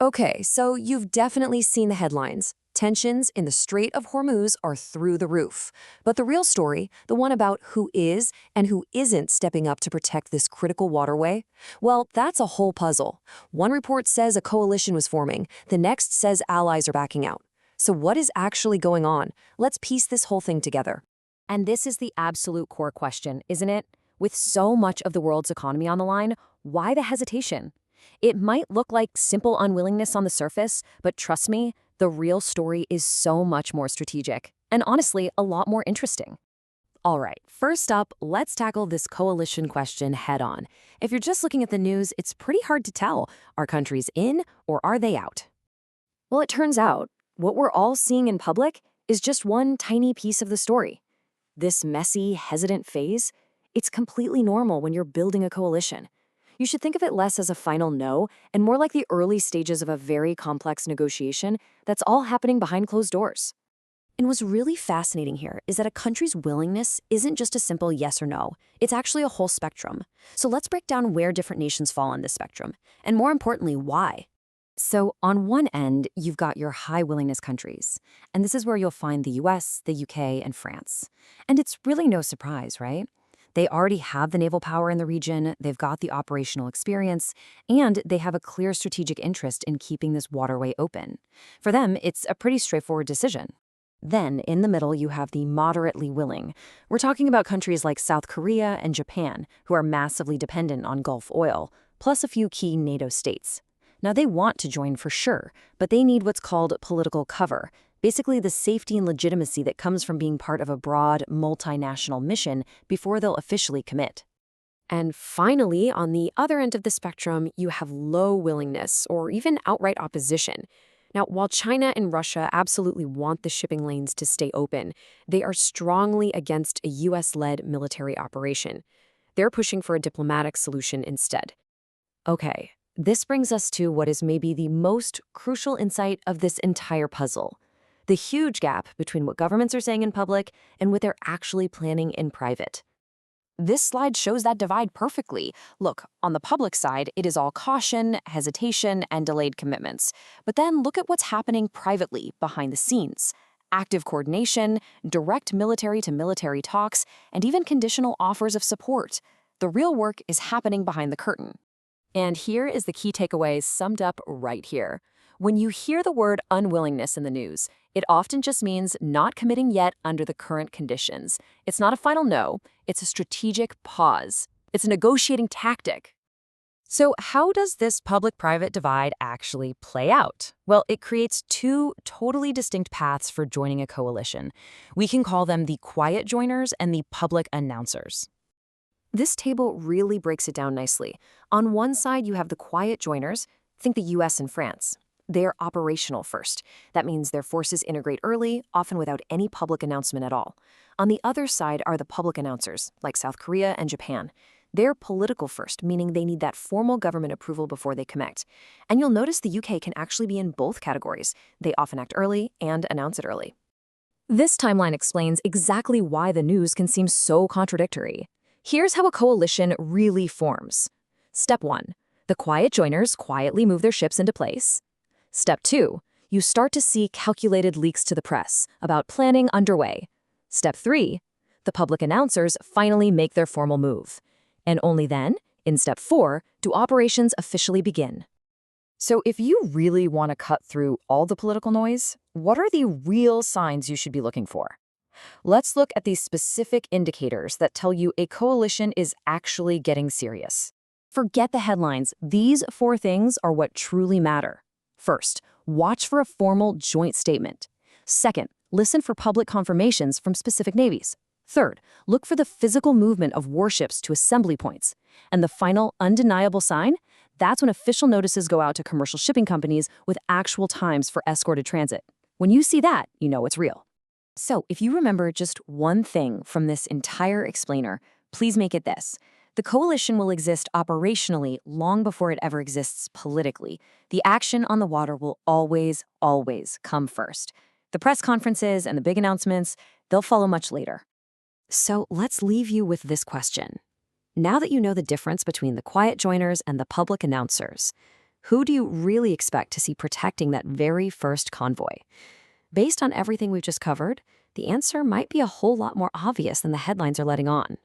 Okay, so you've definitely seen the headlines. Tensions in the Strait of Hormuz are through the roof. But the real story, the one about who is and who isn't stepping up to protect this critical waterway, well, that's a whole puzzle. One report says a coalition was forming, the next says allies are backing out. So what is actually going on? Let's piece this whole thing together. And this is the absolute core question, isn't it? With so much of the world's economy on the line, why the hesitation? It might look like simple unwillingness on the surface, but trust me, the real story is so much more strategic, and honestly, a lot more interesting. All right, first up, let's tackle this coalition question head on. If you're just looking at the news, it's pretty hard to tell. Are countries in or are they out? Well, it turns out, what we're all seeing in public is just one tiny piece of the story. This messy, hesitant phase, it's completely normal when you're building a coalition. You should think of it less as a final no and more like the early stages of a very complex negotiation that's all happening behind closed doors. And what's really fascinating here is that a country's willingness isn't just a simple yes or no. It's actually a whole spectrum. So let's break down where different nations fall on this spectrum, and more importantly, why. So on one end, you've got your high willingness countries, and this is where you'll find the US, the UK, and France. And it's really no surprise, right? They already have the naval power in the region, they've got the operational experience, and they have a clear strategic interest in keeping this waterway open. For them, it's a pretty straightforward decision. Then, in the middle, you have the moderately willing. We're talking about countries like South Korea and Japan, who are massively dependent on Gulf oil, plus a few key NATO states. Now, they want to join for sure, but they need what's called political cover, basically the safety and legitimacy that comes from being part of a broad, multinational mission before they'll officially commit. And finally, on the other end of the spectrum, you have low willingness or even outright opposition. Now, while China and Russia absolutely want the shipping lanes to stay open, they are strongly against a US-led military operation. They're pushing for a diplomatic solution instead. Okay, this brings us to what is maybe the most crucial insight of this entire puzzle: the huge gap between what governments are saying in public and what they're actually planning in private. This slide shows that divide perfectly. Look, on the public side, it is all caution, hesitation, and delayed commitments. But then look at what's happening privately, behind the scenes. Active coordination, direct military-to-military talks, and even conditional offers of support. The real work is happening behind the curtain. And here is the key takeaways summed up right here. When you hear the word unwillingness in the news, it often just means not committing yet under the current conditions. It's not a final no, it's a strategic pause. It's a negotiating tactic. So how does this public-private divide actually play out? Well, it creates two totally distinct paths for joining a coalition. We can call them the quiet joiners and the public announcers. This table really breaks it down nicely. On one side, you have the quiet joiners. Think the US and France. They're operational first. That means their forces integrate early, often without any public announcement at all. On the other side are the public announcers, like South Korea and Japan. They're political first, meaning they need that formal government approval before they commit. And you'll notice the UK can actually be in both categories. They often act early and announce it early. This timeline explains exactly why the news can seem so contradictory. Here's how a coalition really forms. Step 1. The quiet joiners quietly move their ships into place. Step 2, you start to see calculated leaks to the press about planning underway. Step 3, the public announcers finally make their formal move. And only then, in Step 4, do operations officially begin. So if you really want to cut through all the political noise, what are the real signs you should be looking for? Let's look at these specific indicators that tell you a coalition is actually getting serious. Forget the headlines. These 4 things are what truly matter. First, watch for a formal joint statement. Second, listen for public confirmations from specific navies. Third, look for the physical movement of warships to assembly points. And the final, undeniable sign? That's when official notices go out to commercial shipping companies with actual times for escorted transit. When you see that, you know it's real. So, if you remember just one thing from this entire explainer, please make it this. The coalition will exist operationally long before it ever exists politically. The action on the water will always, always come first. The press conferences and the big announcements, they'll follow much later. So let's leave you with this question. Now that you know the difference between the quiet joiners and the public announcers, Who do you really expect to see protecting that very first convoy? Based on everything we've just covered, the answer might be a whole lot more obvious than the headlines are letting on.